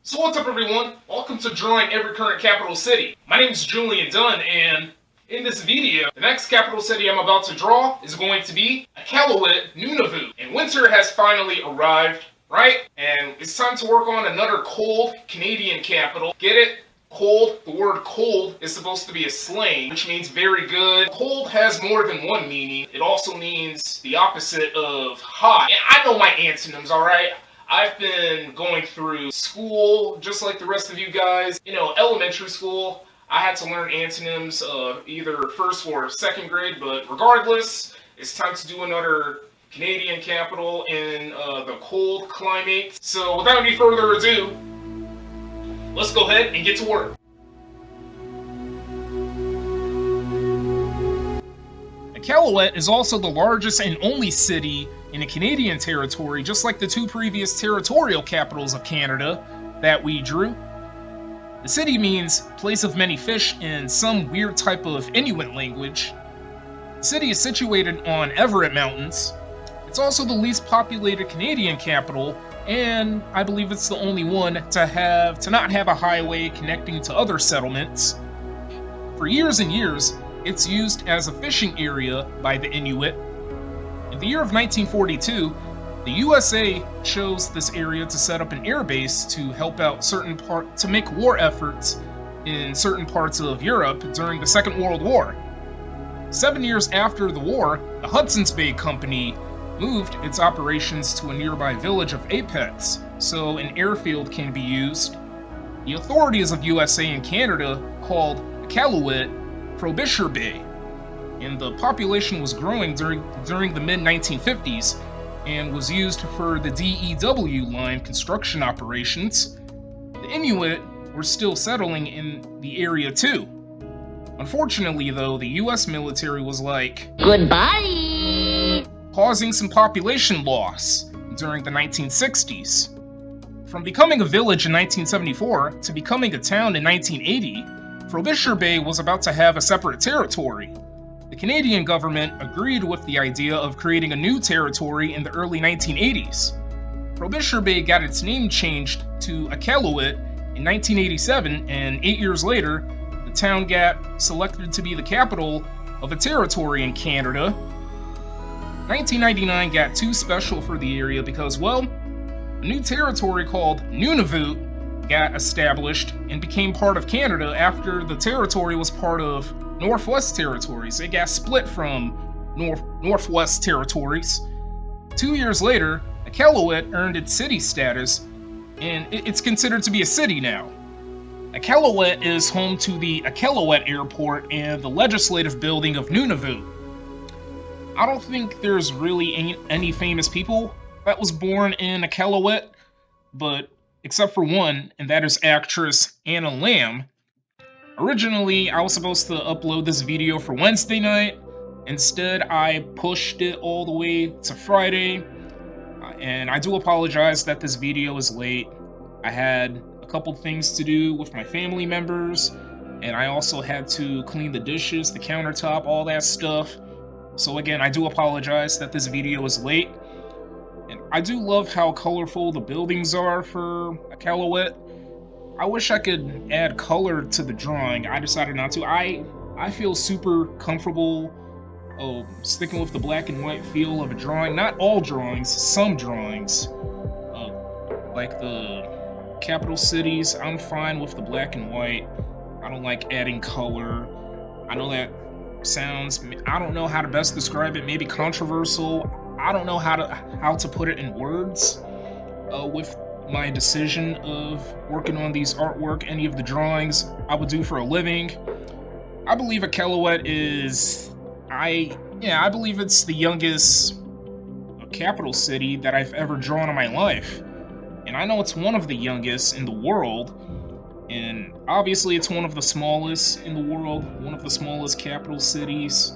So what's up everyone? Welcome to Drawing Every Current Capital City. My name is Julian Dunn, and in this video, the next capital city I'm about to draw is going to be Iqaluit, Nunavut. And winter has finally arrived, right? And it's time to work on another cold Canadian capital. Get it? Cold. The word cold is supposed to be a slang, which means very good. Cold has more than one meaning. It also means the opposite of hot. And I know my antonyms, alright? I've been going through school just like the rest of you guys. You know, elementary school, I had to learn antonyms either first or second grade, but regardless, it's time to do another Canadian capital in the cold climate. So without any further ado, let's go ahead and get to work. Iqaluit is also the largest and only city in a Canadian territory, just like the two previous territorial capitals of Canada that we drew. The city means place of many fish in some weird type of Inuit language. The city is situated on Everett Mountains. It's also the least populated Canadian capital, and I believe it's the only one to not have a highway connecting to other settlements. For years and years, it's used as a fishing area by the Inuit. In the year of 1942, the USA chose this area to set up an air base to help out to make war efforts in certain parts of Europe during the Second World War. 7 years after the war, the Hudson's Bay Company moved its operations to a nearby village of Apex, so an airfield can be used. The authorities of USA and Canada called Iqaluit Frobisher Bay, and the population was growing during the mid-1950s and was used for the DEW line construction operations. The Inuit were still settling in the area too. Unfortunately though, the US military was like, goodbye, causing some population loss during the 1960s. From becoming a village in 1974 to becoming a town in 1980, Frobisher Bay was about to have a separate territory. The Canadian government agreed with the idea of creating a new territory in the early 1980s. Frobisher Bay got its name changed to Iqaluit in 1987, and 8 years later, the town got selected to be the capital of a territory in Canada. 1999 got too special for the area because, well, a new territory called Nunavut got established and became part of Canada after the territory was part of Northwest Territories. It got split from Northwest Territories. 2 years later, Iqaluit earned its city status, and it's considered to be a city now. Iqaluit is home to the Iqaluit Airport and the legislative building of Nunavut. I don't think there's really any famous people that was born in Iqaluit, but except for one, and that is actress Anna Lamb. Originally, I was supposed to upload this video for Wednesday night. Instead, I pushed it all the way to Friday, and I do apologize that this video is late. I had a couple things to do with my family members, and I also had to clean the dishes, the countertop, all that stuff. So again, I do apologize that this video is late. And I do love how colorful the buildings are for Iqaluit. I wish I could add color to the drawing. I decided not to. I feel super comfortable sticking with the black and white feel of a drawing. Not all drawings, some drawings. Like the capital cities, I'm fine with the black and white. I don't like adding color. I know that sounds, I don't know how to best describe it, maybe controversial. I don't know how to put it in words with my decision of working on these artwork, any of the drawings I would do for a living. I believe Iqaluit is, I believe it's the youngest capital city that I've ever drawn in my life. And I know it's one of the youngest in the world, and obviously it's one of the smallest in the world, one of the smallest capital cities,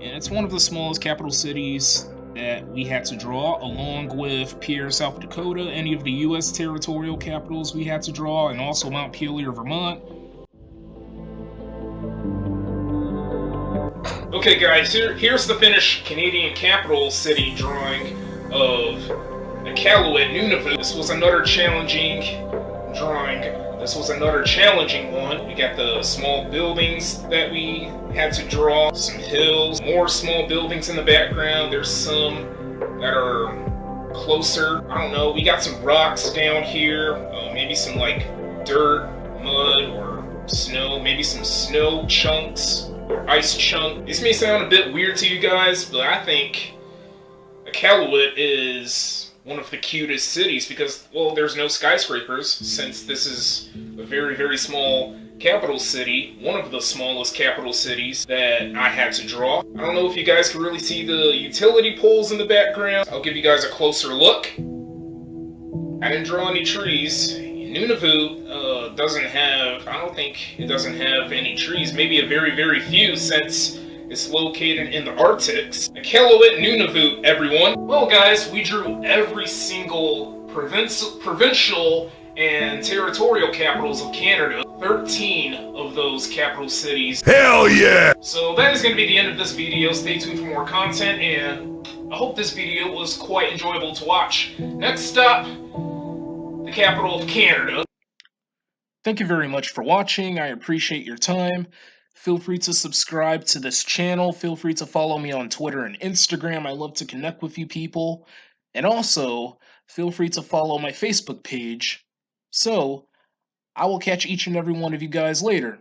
and it's one of the smallest capital cities that we had to draw, along with Pierre, South Dakota, any of the U.S. territorial capitals we had to draw, and also Montpelier, Vermont. Okay guys, here's the finished Canadian capital city drawing of Iqaluit, Nunavut. This was another challenging drawing. This was another challenging one. We got the small buildings that we had to draw, some hills, more small buildings in the background. There's some that are closer. I don't know. We got some rocks down here, maybe some like dirt, mud, or snow, maybe some snow chunks or ice chunk. This may sound a bit weird to you guys, but I think Iqaluit is one of the cutest cities because, well, there's no skyscrapers since this is a very, very small capital city, one of the smallest capital cities that I had to draw. I don't know if you guys can really see the utility poles in the background. I'll give you guys a closer look. I didn't draw any trees. Nunavut doesn't have, I don't think it doesn't have any trees, maybe a very, very few since it's located in the Arctics. Iqaluit, Nunavut, everyone. Well guys, we drew every single provincial and territorial capitals of Canada. 13 of those capital cities. Hell yeah! So that is going to be the end of this video. Stay tuned for more content, and I hope this video was quite enjoyable to watch. Next stop, the capital of Canada. Thank you very much for watching. I appreciate your time. Feel free to subscribe to this channel. Feel free to follow me on Twitter and Instagram. I love to connect with you people. And also, feel free to follow my Facebook page. So, I will catch each and every one of you guys later.